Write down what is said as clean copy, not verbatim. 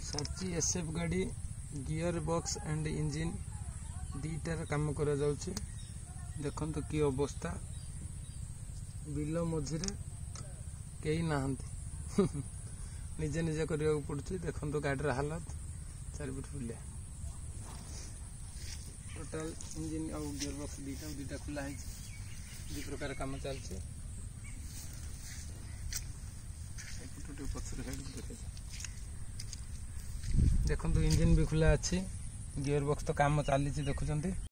साची एसएफ गाड़ी gear box and engine दीटार काम करा जाउछि। देखंतु की अवस्था बिल मझिरे कई नाहंती निजे निजे करिया पड़ुछि। देखंतु गाड़ी हालत चारिपट फुलिया टोटाल इंजिन और गियर बॉक्स दीटा खुला है। दु प्रकार काम चलछि। देखो इंजिन भी खुला अच्छी गियर बॉक्स तो काम चली देखुं।